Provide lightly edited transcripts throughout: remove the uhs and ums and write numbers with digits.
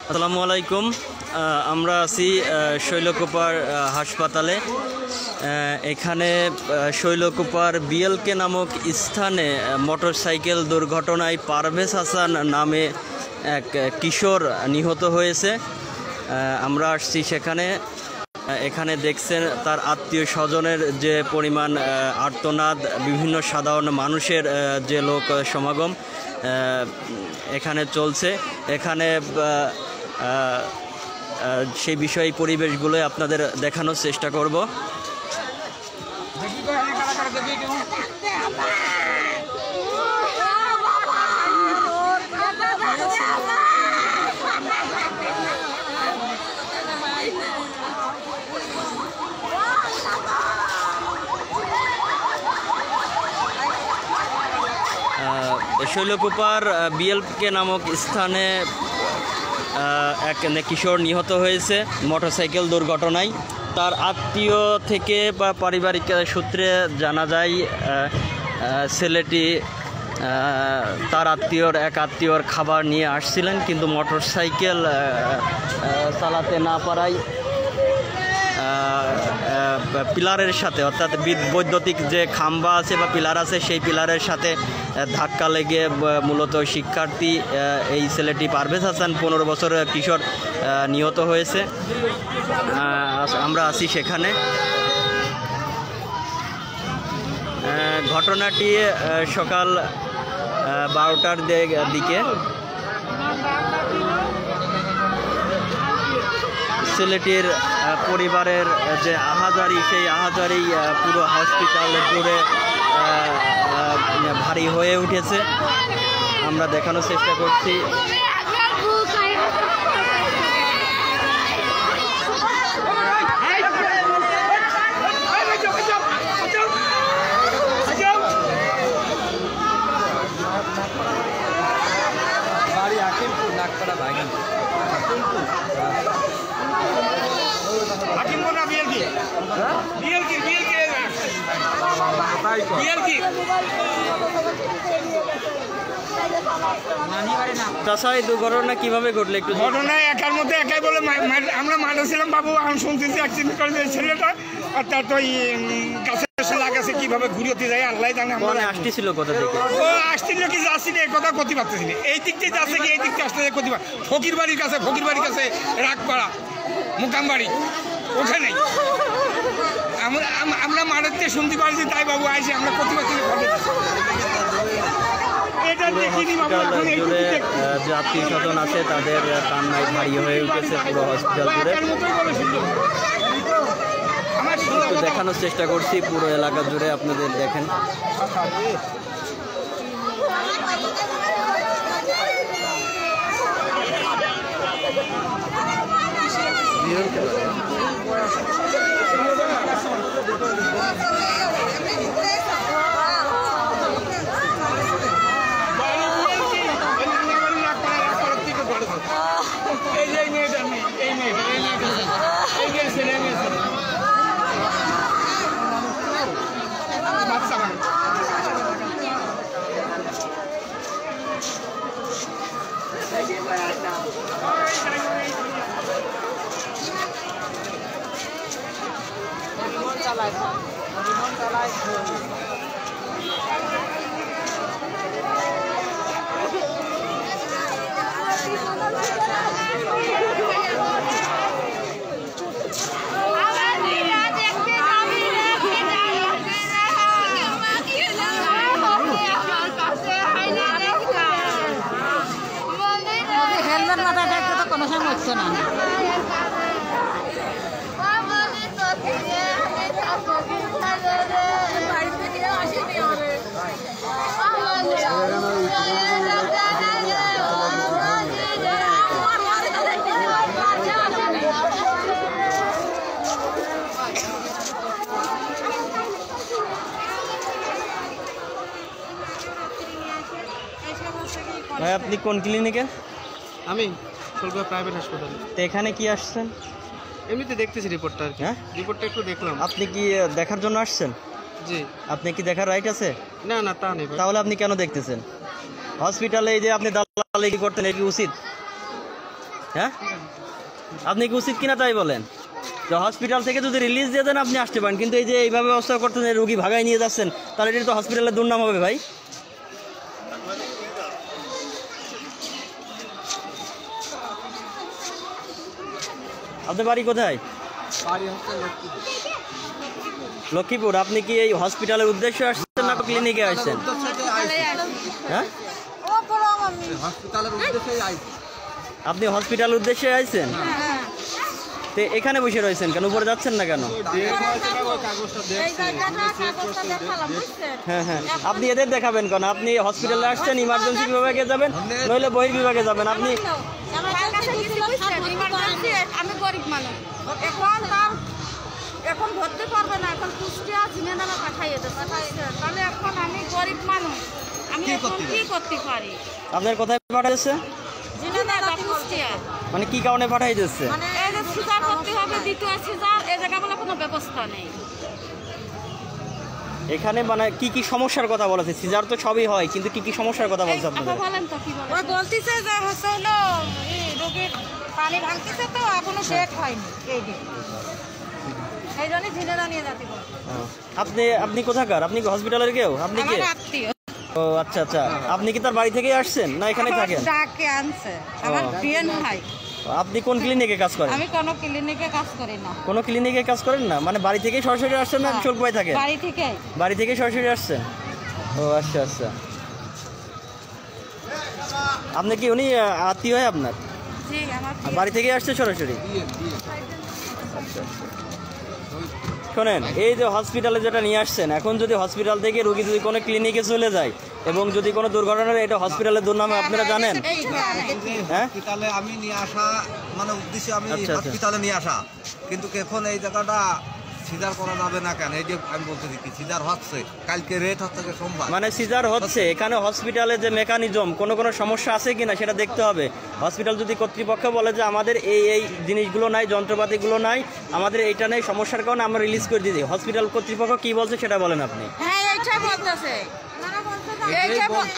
আসসালামু আলাইকুম। আমরা আছি শৈলকুপার হাসপাতালে। এখানে শৈলকুপার বিএলকে নামক স্থানে মোটরসাইকেল দুর্ঘটনায় পারভেজ হাসান নামে এক কিশোর নিহত হয়েছে। আমরা আসছি সেখানে। এখানে দেখছেন তার আত্মীয় স্বজনের যে পরিমাণ আর্তনাদ, বিভিন্ন সাধারণ মানুষের যে লোক সমাগম এখানে চলছে। এখানে সেই বিষয়ে পরিবেশগুলো আপনাদের দেখানোর চেষ্টা করব। শৈলকুপার বিএলকে নামক স্থানে এক কিশোর নিহত হয়েছে মোটরসাইকেল দুর্ঘটনায়। তার আত্মীয় থেকে বা পারিবারিক সূত্রে জানা যায় ছেলেটি তার এক আত্মীয়র খাবার নিয়ে আসছিলেন, কিন্তু মোটরসাইকেল চালাতে না পারায় পিলারের সাথে, অর্থাৎ বৈদ্যুতিক যে খাম্বা আছে বা পিলার আছে, সেই পিলারের সাথে ধাক্কা লেগে মূলত শিক্ষার্থী এই ছেলেটি পারভেজ হাসান 15 বছরের কিশোর নিহত হয়েছে। আমরা আছি সেখানে। ঘটনাটি সকাল 12টার দিকে। ছেলেটির পরিবারের যে আহাজারি, সেই আহাজারি পুরো হসপিটাল জুড়ে ভারী হয়ে উঠেছে। আমরা দেখানোর চেষ্টা করছি। তাছাড়া এই দুর্ঘটনা কিভাবে ঘটলো একটু? ঘটনা একার মধ্যে একাই বলে আমরা মাঠে ছিলাম বাবু, আমি শুনতেছি অ্যাক্সিডেন্ট করেছে ছেলেটা, আর তার তো গাছে লাগাছে কিভাবে ঘুরিয়ে যায় আল্লাহ জানে। আসতেছিল কোথা থেকে? ও আসছিল কি যাচ্ছিল এই কথা করতে পারতেছি না। এই দিক থেকে যাচ্ছে কি এই দিক থেকে আসতে করতে পার ফকির বাড়ির কাছে রাগপাড়া মুকামবাড়ি ওখানেই আমরা মাঠের থেকে শুনতে পারছি, তাই বাবু আইসি আমরা করতে পারছি না। জুড়ে যে আত্মীয় স্বজন আছে তাদের কান্নায় ভারী হয়ে উঠেছে পুরো হসপিটাল জুড়ে। একটু দেখানোর চেষ্টা করছি পুরো এলাকা জুড়ে, আপনাদের দেখেন। হেলমেট মাথায় থাকতে তো কোনো সময় হচ্ছে না। ভাই আপনি কোন ক্লিনিকে? আমি শৈলকুপা প্রাইভেট হাসপাতালে। তো এখানে কি আসছেন? এমনিতে দেখতেছি রিপোর্টটা আর কি। হ্যাঁ রিপোর্টটা একটু দেখলাম। আপনি কি দেখার জন্য আসছেন? জি। আপনি কি দেখার রাইট আছে? না না তা নেই ভাই। তাহলে আপনি কেন দেখতেছেন? হসপিটালে এই যে আপনি দালালি করতেন, এটা কি উচিত? হ্যাঁ, আপনি কি উচিত কিনা তাই বলেন। যে হসপিটাল থেকে যদি রিলিজ দিয়ে দেন আপনি আসতে পারেন, কিন্তু এই যে এইভাবে ব্যবস্থা করতেছেন, রুগী ভাগায় নিয়ে যাচ্ছেন, তাহলে এটা তো হসপিটালের দুর্নাম হবে ভাই। আপনার বাড়ি কোথায়? লক্ষ্মীপুর। আপনি কি এই হসপিটালের উদ্দেশ্যে আসছেন না ক্লিনিকে আসছেন? হ্যাঁ, আপনি হসপিটালের উদ্দেশ্যে আসছেন, তো এখানে বসে রয়েছেন কেন? উপরে যাচ্ছেন না কেন? হ্যাঁ হ্যাঁ, আপনি এদের দেখাবেন কেন? আপনি হসপিটালে আসছেন, ইমার্জেন্সি বিভাগে যাবেন, নইলে বহির্বিভাগে যাবেন। আপনি আমি গরিব মানুষ, এখন ধরতে পারবে না, এখন কুষ্টিয়া ঝিনেদানা পাঠাইয়ে দেবে, তাহলে এখন আমি গরিব মানুষ, আমি এখন কি করতে পারি? আপনার কোথায় পাঠাচ্ছে? ঝিনেদানা কুষ্টিয়া। মানে কি কারণে পাঠাই দিচ্ছে? মানে এই যে সিজার করতে হবে, দ্বিতীয় সিজার, এই জায়গা বলে কোনো ব্যবস্থা নেই এখানে। মানে কি কি সমস্যার কথা বলেছে? সিজার তো সবই হয়, কিন্তু কি কি সমস্যার কথা বলছে আপনাদের? বলেন তো কি বলে? বলতেছে যে হচ্ছে হলো রোগীর পানি ভাঙতেছে, তো এখনো ডেট হয়নি, এই ডেট, এই জন্য ঝিনেদা নিয়ে যাতে বলে। আপনি কোথাকার? আপনি কি হসপিটালের কেউ? আপনি কি? আত্মীয়। ও আচ্ছা আচ্ছা, আপনি কি তার বাড়ি থেকেই আসছেন না এখানে থাকেন? ডাকে আনছে আমার ফ্রেন্ড ভাই। আপনি কোন ক্লিনিকে কাজ করেন? আমি কোনো ক্লিনিকে কাজ করি না। কোনো ক্লিনিকে কাজ করেন না? মানে বাড়ি থেকেই সরাসরি আসছেন না চোখবাই থাকেন? বাড়ি থেকে। বাড়ি থেকে সরাসরি আসছেন? ও আচ্ছা আচ্ছা। আপনি কি উনি আত্মীয় হয় আপনার? জি, আমার বাড়ি থেকে আসছে সরাসরি? আচ্ছা আচ্ছা। শোনেন, এই যে হসপিটালে যেটা নিয়ে আসছেন, এখন যদি হসপিটাল থেকে রোগী যদি কোনো ক্লিনিকে চলে যায় এবং যদি কোনো দুর্ঘটনা, এটা হসপিটালের দুর্নামে আপনারা জানেন? হ্যাঁ, হসপিটালে আমি নিয়ে আসা মানে উদ্দেশ্যে আমি আচ্ছা, আচ্ছা। হসপিটালে নিয়ে আসা, কিন্তু এখন এই জায়গাটা সিজার করা যাবে না কেন? এই যে আমি বলতে দিচ্ছি সিজার হচ্ছে, কালকে রেট হচ্ছে সোমবার। মানে সিজার হচ্ছে, এখানে হসপিটালে যে মেকানিজম কোনো সমস্যা আছে কিনা সেটা দেখতে হবে। হসপিটাল যদি কর্তৃপক্ষ বলে যে আমাদের এই জিনিসগুলো নাই, যন্ত্রপাতিগুলো নাই, আমাদের এইটা নেই, সমস্যার কারণে আমরা রিলিজ করে দিই, হসপিটাল কর্তৃপক্ষ কি বলছে সেটা বলেন আপনি। হ্যাঁ, এইটাই বলতেছে,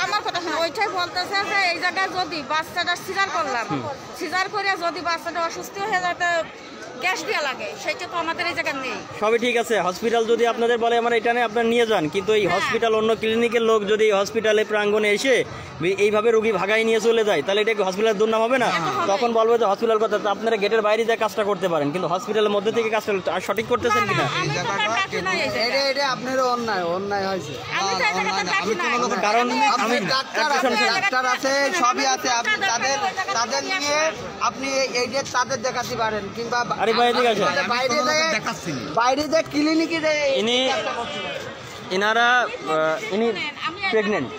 আমার কথা শুনে ওইটাই বলতেছে যে এই জায়গায় যদি বাচ্চাটা সিজার করলাম, সিজার করে যদি বাচ্চাটা অসুস্থ হয়ে যায়, গ্যাস দেওয়া লাগে, সেটা তো আমাদের এই জায়গায় নেই। সবই ঠিক আছে, হসপিটাল যদি আপনাদের বলে আমার এটা নেই, আপনারা নিয়ে যান, কিন্তু এই হসপিটাল অন্য ক্লিনিকের লোক যদি হসপিটালে প্রাঙ্গণে এসে এইভাবে রোগী ভাগাই নিয়ে চলে যায়, তাহলে এটা কি হসপিটালের দুর্নাম হবে না? তখন বলবো যে হসপিটাল কথা, আপনারা গেটের বাইরে যে কাজটা করতে পারেন, কিন্তু হসপিটালের মধ্যে থেকে কাজটা আর সঠিক করতেছেন কিনা? আপনারও অন্যায় হয়েছে। কারণ আমি ডাক্তার আছে, সবই আছে, আপনি তাদের নিয়ে আপনি এই যে তাদের দেখাতে পারেন, কিংবা আরে ভাই ঠিক আছে, বাইরে যে ক্লিনিকে ইনি প্রেগনেন্ট,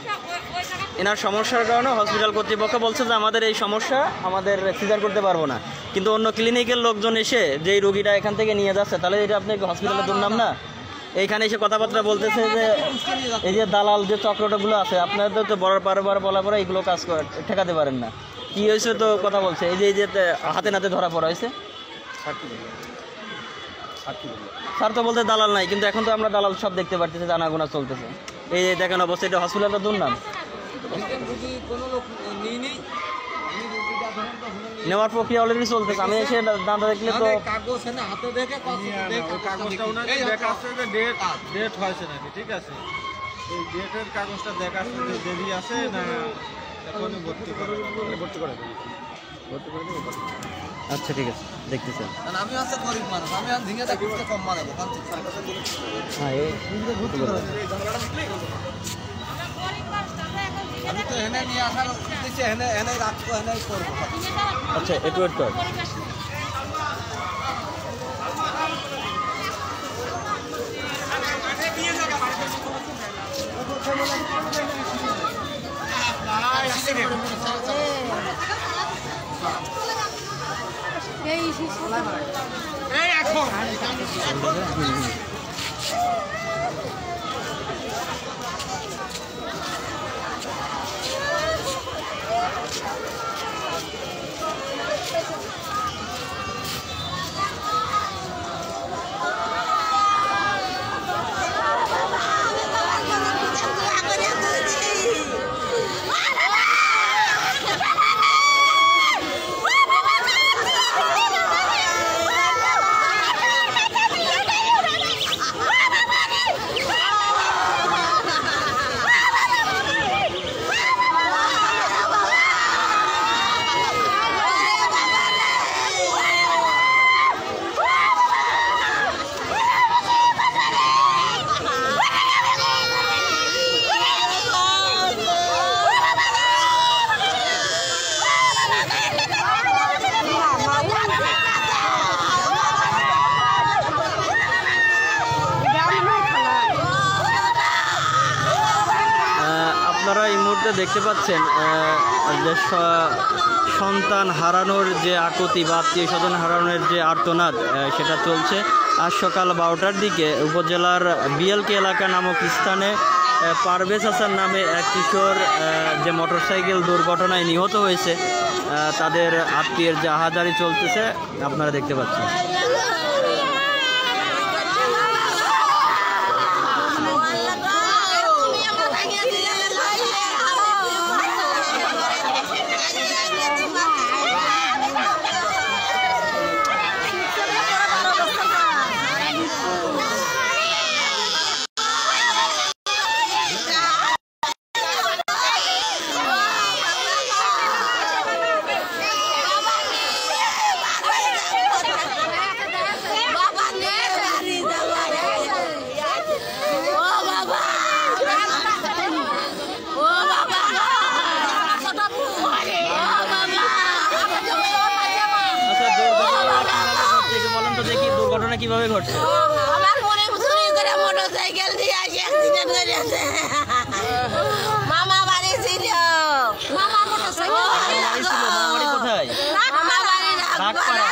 এনার সমস্যার কারণে হসপিটাল কর্তৃপক্ষ বলছে যে আমাদের এই সমস্যা, আমাদের সিজার করতে পারবো না, কিন্তু অন্য ক্লিনিকের লোকজন এসে যে রোগীটা এখান থেকে নিয়ে যাচ্ছে, তাহলে এটা আপনি হসপিটালের দুর্নাম না? এইখানে এসে কথাবার্তা বলতেছে যে এই যে দালাল যে চক্রটাগুলো আছে, আপনাদের তো বারবার বলা পরে এইগুলো কাজ ঠেকাতে পারেন না। কি হয়েছে তো কথা বলছে, এই যে হাতে নাতে ধরা পড়া হয়েছে। স্যার তো বলতে দালাল নাই, কিন্তু এখন তো আমরা দালাল সব দেখতে পারতেছি, জানাগোনা চলতেছে। এই যে দেখেন অবস্থা, এটা হসপিটালের দুর্নাম। নেওয়ার প্রক্রিয়া অলরেডি চলতেছে, আমি এসে দাঁড়া দেখলে তো ডেট হয়েছে নাকি, ঠিক আছে, এই ডেটের কাগজটা দেখা দেরি আছে না, এখন ভর্তি করে আচ্ছা ঠিক আছে, দেখতেছেন। আমি হচ্ছে গরিব মানুষ, আমি ঝিঙে দেখতে কম মারাবো। হ্যাঁ, আমি তো এনে নিয়ে আসার উদ্দেশ্যে এনে রাখবো, এনে করবো। আচ্ছা একটু ওয়েট কর। এই এখন মুহূর্তে দেখতে পাচ্ছেন যে সন্তান হারানোর যে আকুতি বা আত্মীয় স্বজন হারানোর যে আর্তনাদ সেটা চলছে। আজ সকাল 12টার দিকে উপজেলার বিএলকে এলাকা নামক স্থানে পারভেজ হাসান নামে এক কিশোর যে মোটরসাইকেল দুর্ঘটনায় নিহত হয়েছে, তাদের আত্মীয়ের যে আহাজারি চলতেছে আপনারা দেখতে পাচ্ছেন। দুর্ঘটনা কিভাবে ঘটছে? আমার মনে চুরি করে মোটরসাইকেল দিয়ে আসে অ্যাক্সিডেন্ট করেছে। মামা বাড়ি ছিল। মামা মোটরসাইকেল কোথায়? মামা বাড়ি রাখপাড়া।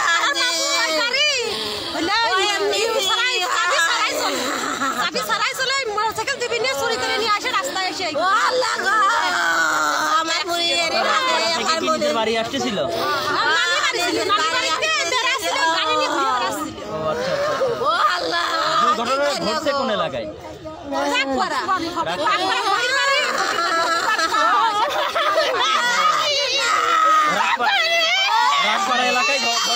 চাবি সারাই চলে মোটরসাইকেল দিবি নিয়ে চুরি করে নিয়ে আসে রাস্তায় এসে। আমার বুড়ি বাড়ি আসতেছিল। দুর্ঘটনা ঘটছে কোন এলাকায়? রাজপাড়া এলাকায় ঘটছে।